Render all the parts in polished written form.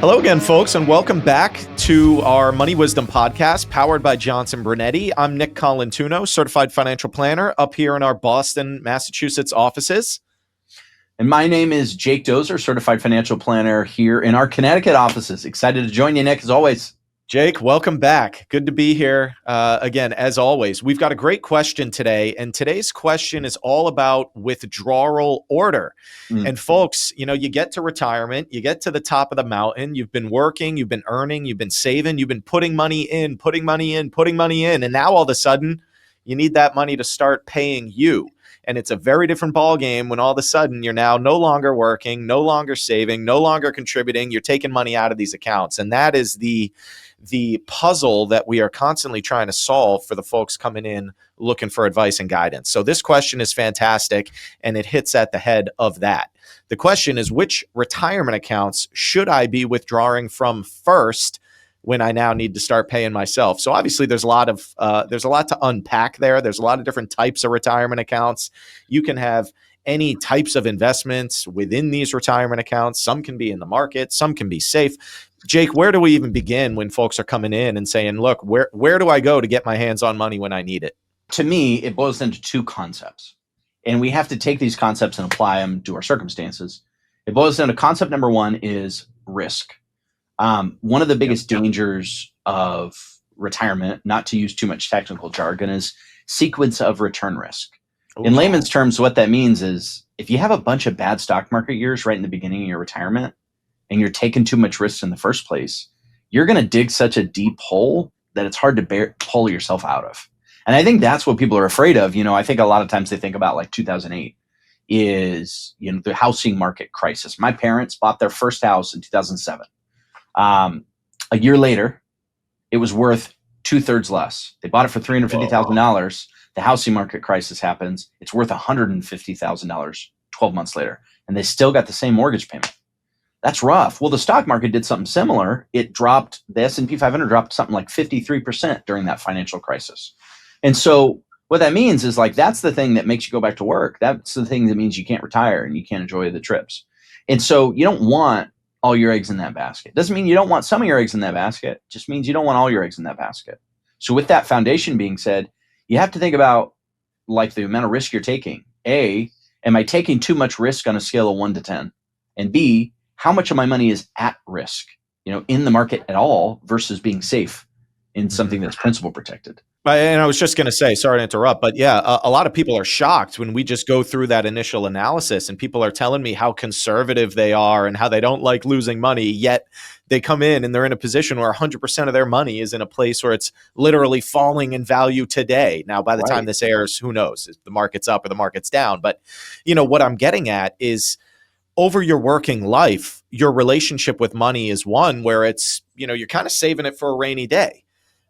Hello again, folks, and welcome back to our Money Wisdom podcast powered by Johnson Brunetti. I'm Nick Colantuono, certified financial planner up here in our Boston, Massachusetts offices. And my name is Jake Dozer, certified financial planner here in our Connecticut offices. Excited to join you, Nick, as always. Jake, welcome back. Good to be here again, as always. We've got a great question today, and today's question is all about withdrawal order. And folks, you get to retirement, you get to the top of the mountain, you've been working, you've been earning, you've been saving, you've been putting money in, and now all of a sudden you need that money to start paying you. And it's a very different ballgame when all of a sudden you're now no longer working, no longer saving, no longer contributing. You're taking money out of these accounts. And that is the puzzle that we are constantly trying to solve for the folks coming in looking for advice and guidance. So this question is fantastic, and it hits at the head of that. The question is, which retirement accounts should I be withdrawing from first when I now need to start paying myself? So obviously there's a lot to unpack there. There's a lot of different types of retirement accounts. You can have any types of investments within these retirement accounts. Some can be in the market, some can be safe. Jake, where do we even begin when folks are coming in and saying, look, where do I go to get my hands on money when I need it? To me, it boils down to two concepts. And we have to take these concepts and apply them to our circumstances. It boils down to concept number one is risk. One of the biggest dangers of retirement, not to use too much technical jargon, is sequence of return risk. In layman's terms, what that means is if you have a bunch of bad stock market years right in the beginning of your retirement and you're taking too much risk in the first place, you're going to dig such a deep hole that it's hard to pull yourself out of. And I think that's what people are afraid of. I think a lot of times they think about like 2008 is, the housing market crisis. My parents bought their first house in 2007. A year later, it was worth 2/3 less. They bought it for $350,000. The housing market crisis happens. It's worth $150,000 12 months later, and they still got the same mortgage payment. That's rough. Well, the stock market did something similar. It dropped, the S&P 500 dropped something like 53% during that financial crisis. And so what that means is that's the thing that makes you go back to work. That's the thing that means you can't retire and you can't enjoy the trips. And so you don't want all your eggs in that basket. Doesn't mean you don't want some of your eggs in that basket. It just means you don't want all your eggs in that basket. So with that foundation being said, you have to think about the amount of risk you're taking. A, am I taking too much risk on a scale of 1 to 10? And B, how much of my money is at risk, in the market at all versus being safe in something that's principal protected? And I was just going to say, sorry to interrupt, but yeah, a lot of people are shocked when we just go through that initial analysis and people are telling me how conservative they are and how they don't like losing money, yet they come in and they're in a position where 100% of their money is in a place where it's literally falling in value today. Now, by the time this airs, who knows if the market's up or the market's down. But, what I'm getting at is over your working life, your relationship with money is one where it's, you're kind of saving it for a rainy day.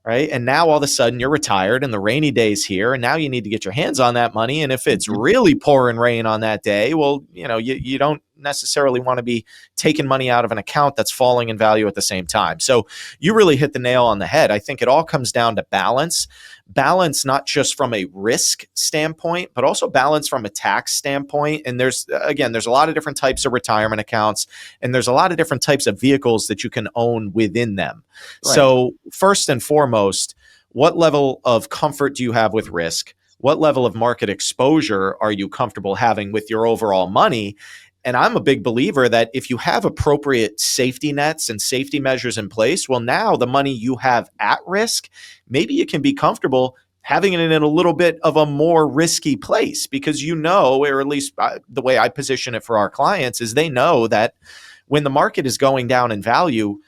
Right. And now all of a sudden you're retired and the rainy day's here and now you need to get your hands on that money. And if it's really pouring rain on that day, well, you don't necessarily want to be taking money out of an account that's falling in value at the same time. So you really hit the nail on the head. I think it all comes down to balance, not just from a risk standpoint, but also balance from a tax standpoint. And there's a lot of different types of retirement accounts and there's a lot of different types of vehicles that you can own within them. Right. So first and foremost, what level of comfort do you have with risk? What level of market exposure are you comfortable having with your overall money? And I'm a big believer that if you have appropriate safety nets and safety measures in place, well, now the money you have at risk, maybe you can be comfortable having it in a little bit of a more risky place because or at least the way I position it for our clients is they know that when the market is going down in value,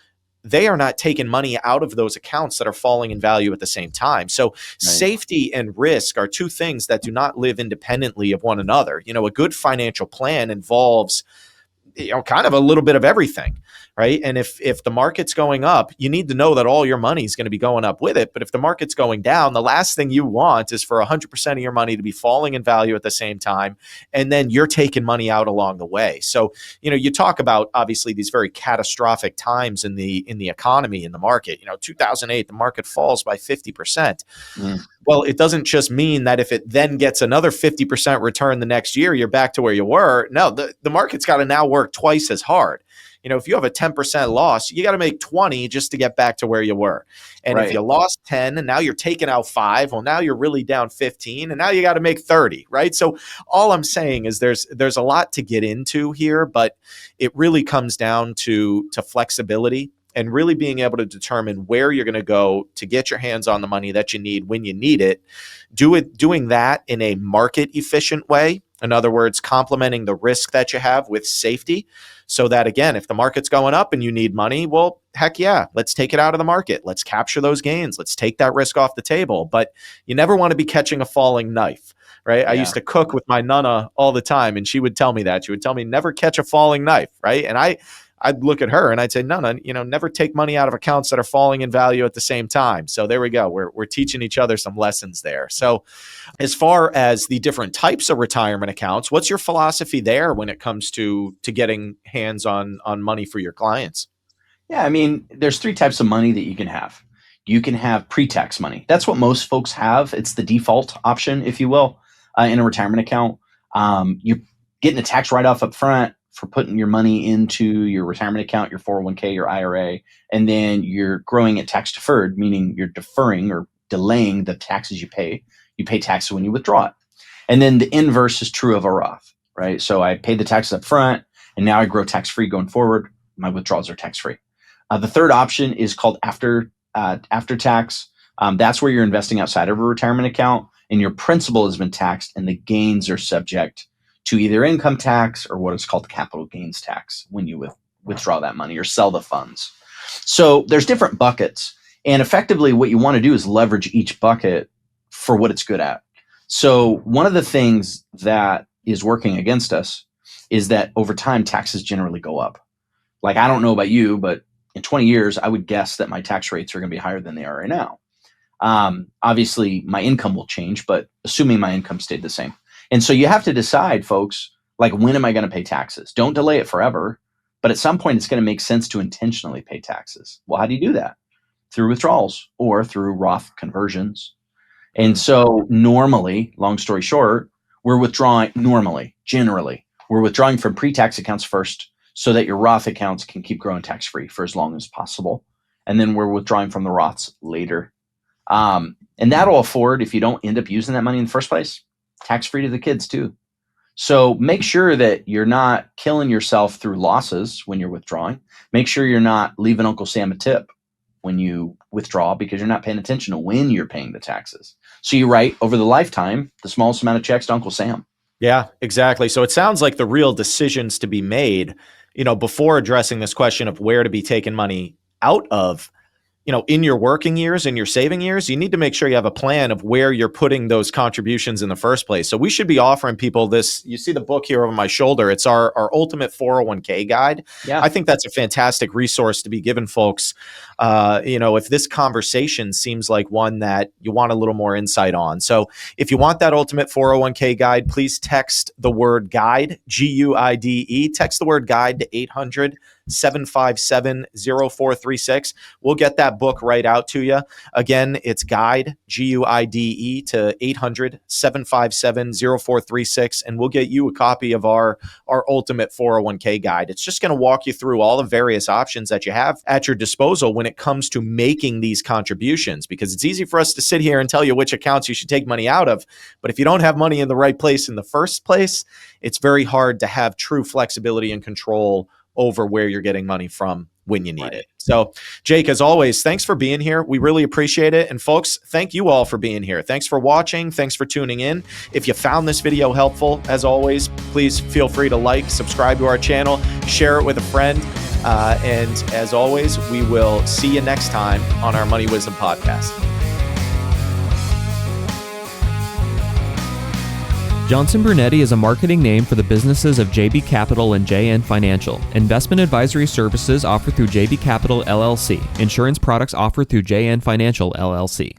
they are not taking money out of those accounts that are falling in value at the same time. So safety and risk are two things that do not live independently of one another. A good financial plan involves kind of a little bit of everything, right? And if the market's going up, you need to know that all your money is going to be going up with it. But if the market's going down, the last thing you want is for 100% of your money to be falling in value at the same time. And then you're taking money out along the way. So, you talk about obviously these very catastrophic times in the economy, in the market. 2008, the market falls by 50%. Well, it doesn't just mean that if it then gets another 50% return the next year, you're back to where you were. No, the market's got to now work twice as hard. if you have a 10% loss, you got to make 20 just to get back to where you were. And if you lost 10 and now you're taking out 5, well, now you're really down 15 and now you got to make 30, right? So all I'm saying is there's a lot to get into here, but it really comes down to flexibility and really being able to determine where you're going to go to get your hands on the money that you need when you need it. Doing that in a market efficient way. In other words, complementing the risk that you have with safety so that, again, if the market's going up and you need money, well, heck yeah, let's take it out of the market. Let's capture those gains. Let's take that risk off the table. But you never want to be catching a falling knife, right? Yeah. I used to cook with my nana all the time, and she would tell me that. She would tell me, never catch a falling knife, right? And I'd look at her and I'd say, Nana, never take money out of accounts that are falling in value at the same time. So there we go. We're teaching each other some lessons there. So as far as the different types of retirement accounts, what's your philosophy there when it comes to getting hands on money for your clients? Yeah, I mean, there's 3 types of money that you can have. You can have pre-tax money. That's what most folks have. It's the default option, if you will, in a retirement account. You're getting a tax write-off up front for putting your money into your retirement account, your 401k, your IRA, and then you're growing it tax deferred, meaning you're deferring or delaying the taxes you pay. You pay taxes when you withdraw it. And then the inverse is true of a Roth, right? So I pay the taxes up front, and now I grow tax-free going forward. My withdrawals are tax-free. The third option is called after tax. That's where you're investing outside of a retirement account, and your principal has been taxed, and the gains are subject to either income tax or what is called capital gains tax when you withdraw that money or sell the funds. So there's different buckets, and effectively what you want to do is leverage each bucket for what it's good at. So one of the things that is working against us is that over time taxes generally go up. Like, I don't know about you, but in 20 years, I would guess that my tax rates are going to be higher than they are right now. Obviously, my income will change, but assuming my income stayed the same. And so you have to decide, folks, like, when am I going to pay taxes? Don't delay it forever, but at some point it's going to make sense to intentionally pay taxes. Well, how do you do that? Through withdrawals or through Roth conversions. And so normally, long story short, we're withdrawing generally, we're withdrawing from pre-tax accounts first so that your Roth accounts can keep growing tax-free for as long as possible. And then we're withdrawing from the Roths later. And that'll afford, if you don't end up using that money in the first place, tax-free to the kids too. So make sure that you're not killing yourself through losses when you're withdrawing. Make sure you're not leaving Uncle Sam a tip when you withdraw because you're not paying attention to when you're paying the taxes. So you write over the lifetime the smallest amount of checks to Uncle Sam. Yeah, exactly. So it sounds like the real decisions to be made, before addressing this question of where to be taking money out of, in your working years, in your saving years, you need to make sure you have a plan of where you're putting those contributions in the first place. So we should be offering people this. You see the book here over my shoulder. It's our ultimate 401k guide. Yeah. I think that's a fantastic resource to be given folks. If this conversation seems like one that you want a little more insight on. So if you want that ultimate 401k guide, please text the word guide, GUIDE, text the word guide to 800-757-0436. We'll get that book right out to you. Again, it's guide, GUIDE, to 800-757-0436, and we'll get you a copy of our ultimate 401k guide. It's just going to walk you through all the various options that you have at your disposal when it comes to making these contributions, because it's easy for us to sit here and tell you which accounts you should take money out of. But if you don't have money in the right place in the first place, it's very hard to have true flexibility and control over where you're getting money from when you need it. So, Jake, as always, thanks for being here. We really appreciate it. And folks, thank you all for being here. Thanks for watching. Thanks for tuning in. If you found this video helpful, as always, please feel free to like, subscribe to our channel, share it with a friend. And as always, we will see you next time on our Money Wisdom Podcast. Johnson Brunetti is a marketing name for the businesses of JB Capital and JN Financial. Investment advisory services offered through JB Capital LLC. Insurance products offered through JN Financial LLC.